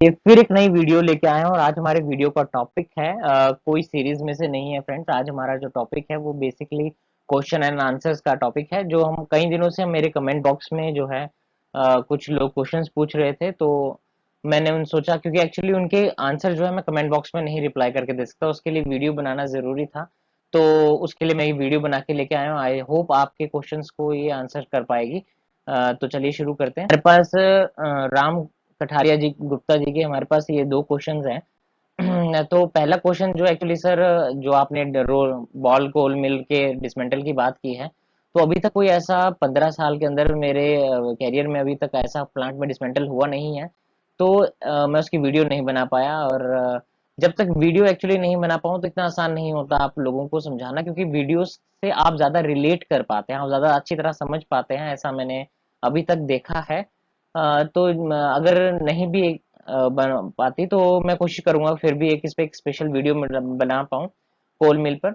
ये फिर एक नई वीडियो लेके आए हैं और आज हमारे वीडियो का टॉपिक है कोई सीरीज में से नहीं है फ्रेंड्स। आज हमारा जो टॉपिक है वो बेसिकली क्वेश्चन एंड आंसर्स का टॉपिक है। जो हम कई दिनों से मेरे कमेंट बॉक्स में जो है कुछ लोग क्वेश्चंस पूछ रहे थे, तो मैंने उन सोचा क्योंकि एक्चुअली उनके आंसर जो है मैं कमेंट बॉक्स में नहीं रिप्लाई करके दे सकता, उसके लिए वीडियो बनाना जरूरी था। तो उसके लिए मैं ये वीडियो बना के लेके आया हूँ। आई होप आपके क्वेश्चंस को ये आंसर कर पाएगी। तो चलिए शुरू करते हैं। हमारे पास राम कठारिया जी गुप्ता जी के हमारे पास ये दो क्वेश्चंस हैं। तो पहला क्वेश्चन जो एक्चुअली सर, जो आपने बॉल गोल मिल के डिसमेंटल की बात की है, तो अभी तक कोई ऐसा 15 साल के अंदर मेरे कैरियर में अभी तक ऐसा प्लांट में डिसमेंटल हुआ नहीं है। तो मैं उसकी वीडियो नहीं बना पाया। और जब तक वीडियो एक्चुअली नहीं बना पाऊँ तो इतना आसान नहीं होता आप लोगों को समझाना, क्योंकि वीडियो से आप ज्यादा रिलेट कर पाते हैं, आप ज्यादा अच्छी तरह समझ पाते हैं, ऐसा मैंने अभी तक देखा है। तो अगर नहीं भी बन पाती तो मैं कोशिश करूंगा फिर भी एक इस पे एक स्पेशल वीडियो बना पाऊँ कोल मिल पर।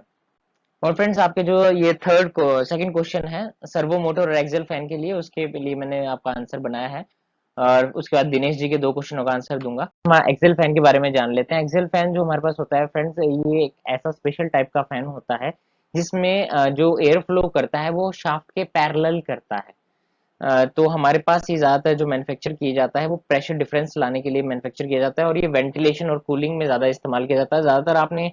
और फ्रेंड्स, आपके जो ये सेकंड क्वेश्चन है सर्वो मोटर और एक्सेल फैन के लिए, उसके लिए मैंने आपका आंसर बनाया है। और उसके बाद दिनेश जी के दो क्वेश्चनों का आंसर दूंगा। हम एक्सेल फैन के बारे में जान लेते हैं। एक्सेल फैन जो हमारे पास होता है फ्रेंड्स, ये एक ऐसा स्पेशल टाइप का फैन होता है जिसमें जो एयर फ्लो करता है वो शाफ्ट के पैरेलल करता है। तो हमारे पास ये ज्यादातर जो मैन्युफैक्चर किया जाता है वो प्रेशर डिफरेंस लाने के लिए मैन्युफैक्चर किया जाता है, और ये वेंटिलेशन और कूलिंग में ज्यादा इस्तेमाल किया जाता है। ज्यादातर आपने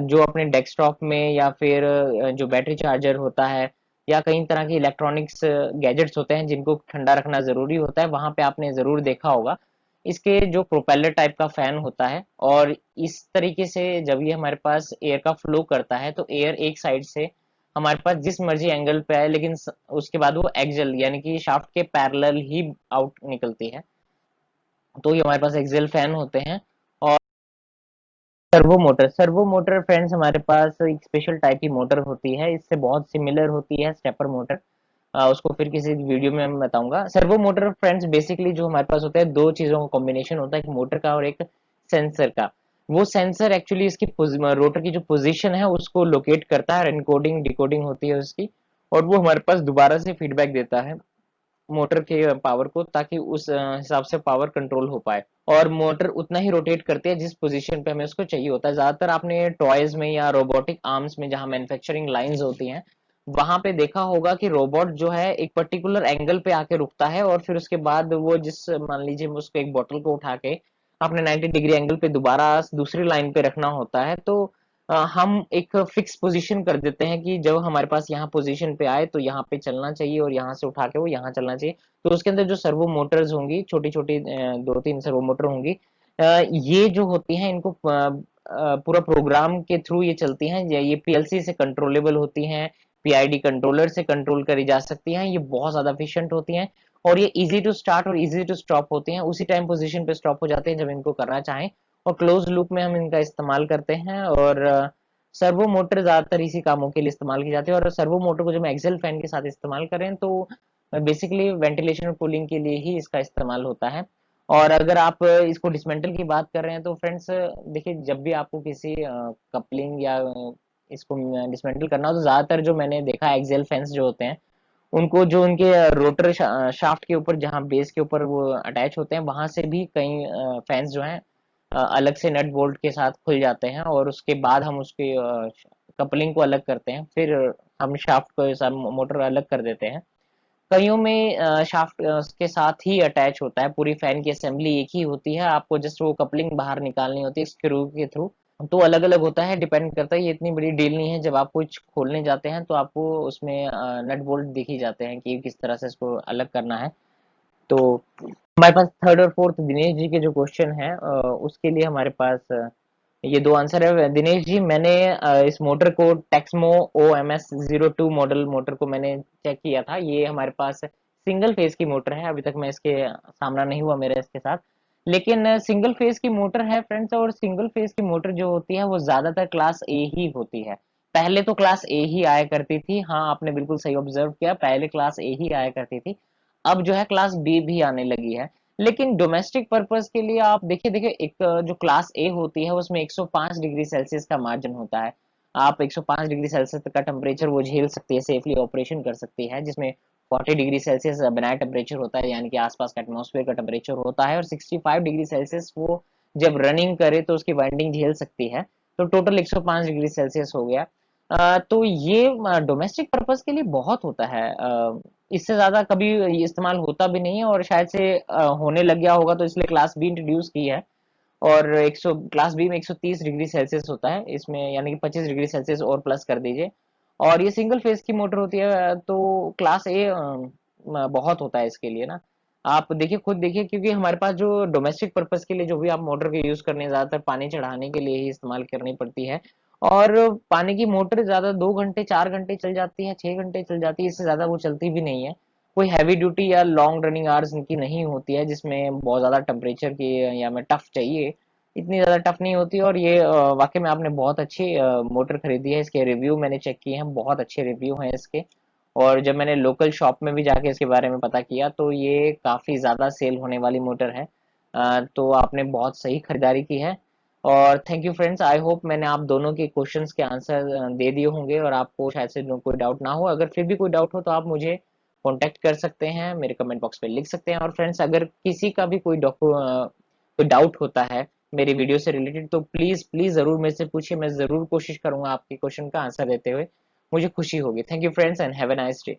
जो अपने डेस्कटॉप में या फिर जो बैटरी चार्जर होता है या कई तरह के इलेक्ट्रॉनिक्स गैजेट्स होते हैं जिनको ठंडा रखना जरूरी होता है, वहां पे आपने जरूर देखा होगा इसके जो प्रोपेलर टाइप का फैन होता है। और इस तरीके से जब ये हमारे पास एयर का फ्लो करता है तो एयर एक साइड से हमारे पास जिस मर्जी एंगल पे आए, लेकिन उसके बाद वो एक्सेल यानी कि शाफ्ट के पैरेलल ही आउट निकलती है। तो ये हमारे पास एक्सेल फैन होते हैं। और सर्वो मोटर फ्रेंड्स हमारे पास एक स्पेशल टाइप की मोटर होती है, इससे बहुत सिमिलर होती है स्टेपर मोटर। उसको फिर किसी वीडियो में मैं बताऊंगा। सर्वो मोटर फ्रेंड्स बेसिकली जो हमारे पास होता है, दो चीजों का कॉम्बिनेशन होता है, एक मोटर का और एक सेंसर का। वो सेंसर एक्चुअली इसकी रोटर की जो पोजीशन है उसको लोकेट करता है, एनकोडिंग डिकोडिंग होती है उसकी, और वो हमारे पास दोबारा से फीडबैक देता है मोटर के पावर को, ताकि उस हिसाब से पावर कंट्रोल हो पाए। और मोटर उतना ही रोटेट करती है जिस पोजीशन पे हमें उसको चाहिए होता है। ज्यादातर आपने टॉयज में या रोबोटिक आर्म्स में जहां मैन्युफैक्चरिंग लाइंस होती हैं वहां पे देखा होगा कि रोबोट जो है एक पर्टिकुलर एंगल पे आके रुकता है, और फिर उसके बाद वो जिस मान लीजिए उसको एक बोतल को उठा के आपने 90 डिग्री एंगल पे दोबारा दूसरी लाइन पे रखना होता है। तो हम एक फिक्स पोजीशन कर देते हैं कि जब हमारे पास यहाँ पोजीशन पे आए तो यहाँ पे चलना चाहिए, और यहाँ से उठा के वो यहाँ चलना चाहिए। तो उसके अंदर जो सर्वो मोटर्स होंगी, छोटी छोटी दो तीन सर्वो मोटर होंगी, ये जो होती हैं इनको पूरा प्रोग्राम के थ्रू ये चलती हैं, ये पीएलसी से कंट्रोलेबल होती हैं, पीआईडी कंट्रोलर से कंट्रोल करी जा सकती हैं। ये बहुत ज्यादा एफिशिएंट होती हैं, और ये इजी टू स्टार्ट और इजी टू स्टॉप होती हैं, उसी टाइम पोजीशन पे स्टॉप हो जाते हैं जब इनको करना चाहें। और क्लोज लूप में हम इनका इस्तेमाल करते हैं। और सर्वो मोटर ज्यादातर इसी कामों के लिए इस्तेमाल की जाती है। और सर्वो मोटर को जब हम एक्सेल फैन के साथ इस्तेमाल करें तो बेसिकली वेंटिलेशन और कूलिंग के लिए ही इसका इस्तेमाल होता है। और अगर आप इसको डिसमेंटल की बात कर रहे हैं तो फ्रेंड्स देखिए, जब भी आपको किसी कपलिंग या इसको डिसमेंटल करना हो तो ज्यादातर जो मैंने देखा है एक्सेल फैंस जो होते हैं उनको जो उनके रोटर शाफ्ट के ऊपर जहां बेस के ऊपर वो अटैच होते हैं वहां से भी कई फैंस जो हैं अलग से नट बोल्ट के साथ खुल जाते हैं, और उसके बाद हम उसके कपलिंग को अलग करते हैं, फिर हम शाफ्ट को मोटर अलग कर देते हैं। कईयों में शाफ्ट के साथ ही अटैच होता है, पूरी फैन की असेंबली एक ही होती है, आपको जस्ट वो कपलिंग बाहर निकालनी होती है स्क्रू के थ्रू। तो अलग अलग होता है, डिपेंड करता है, ये इतनी बड़ी डील नहीं है। जब आप कुछ खोलने जाते हैं तो आपको उसमें नट बोल्ट दिख ही जाते हैं कि किस तरह से इसको अलग करना है। तो हमारे पास थर्ड और फोर्थ दिनेश जी के जो क्वेश्चन है उसके लिए हमारे पास ये दो आंसर है। दिनेश जी, मैंने इस मोटर को टेक्समो OMS02 मॉडल मोटर को मैंने चेक किया था। ये हमारे पास सिंगल फेज की मोटर है, अभी तक मैं इसके सामना नहीं हुआ मेरा इसके साथ, लेकिन सिंगल फेज की मोटर है फ्रेंड्स। और सिंगल फेज की मोटर जो होती है वो ज्यादातर क्लास ए ही होती है। पहले तो क्लास ए ही आया करती थी, हाँ आपने बिल्कुल सही ऑब्जर्व किया, पहले क्लास ए ही आया करती थी। अब जो है क्लास बी भी आने लगी है। लेकिन डोमेस्टिक पर्पस के लिए आप देखिए देखिए, एक जो क्लास ए होती है उसमें 105 डिग्री सेल्सियस का मार्जिन होता है। आप 105 डिग्री सेल्सियस तक का टेम्परेचर वो झेल सकती है, सेफली ऑपरेशन कर सकती है, जिसमें 40 डिग्री सेल्सियस बनाया टेम्परेचर होता है, यानी कि आसपास का एटमॉस्फेयर का टेम्परेचर होता है, और 65 डिग्री सेल्सियस वो जब रनिंग करे तो उसकी वाइंडिंग झेल सकती है। तो टोटल 105 डिग्री सेल्सियस हो गया। तो ये डोमेस्टिक पर्पस के लिए बहुत होता है। इससे ज्यादा कभी ये इस्तेमाल होता भी नहीं है, और शायद से होने लग गया होगा, तो इसलिए क्लास बी इंट्रोड्यूस की है। और 100 क्लास बी में 130 डिग्री सेल्सियस होता है इसमें, यानी कि 25 डिग्री सेल्सियस और प्लस कर दीजिए। और ये सिंगल फेज की मोटर होती है, तो क्लास ए बहुत होता है इसके लिए ना। आप देखिए, खुद देखिए, क्योंकि हमारे पास जो डोमेस्टिक पर्पस के लिए जो भी आप मोटर के यूज करने, ज्यादातर पानी चढ़ाने के लिए ही इस्तेमाल करनी पड़ती है। और पानी की मोटर ज्यादा 2 घंटे 4 घंटे चल जाती है, 6 घंटे चल जाती है, इससे ज्यादा वो चलती भी नहीं है। कोई हैवी ड्यूटी या लॉन्ग रनिंग आवर्स इनकी नहीं होती है, जिसमें बहुत ज्यादा टेम्परेचर की या में टफ चाहिए, इतनी ज्यादा टफ नहीं होती। और ये वाकई में आपने बहुत अच्छी मोटर खरीदी है। इसके रिव्यू मैंने चेक किए हैं, बहुत अच्छे रिव्यू हैं इसके। और जब मैंने लोकल शॉप में भी जाके इसके बारे में पता किया, तो ये काफी ज्यादा सेल होने वाली मोटर है। तो आपने बहुत सही खरीदारी की है। और thank you friends, I hope मैंने आप दोनों के क्वेश्चंस के आंसर दे दिए होंगे, और आपको शायद से कोई डाउट ना हो। अगर फिर भी कोई डाउट हो तो आप मुझे कांटेक्ट कर सकते हैं, मेरे कमेंट बॉक्स पे लिख सकते हैं। और फ्रेंड्स, अगर किसी का भी कोई डाउट होता है मेरी वीडियो से रिलेटेड, तो प्लीज प्लीज जरूर मेरे से पूछिए, मैं जरूर कोशिश करूंगा आपके क्वेश्चन का आंसर देते हुए। मुझे खुशी होगी। Thank you friends, and have a nice day.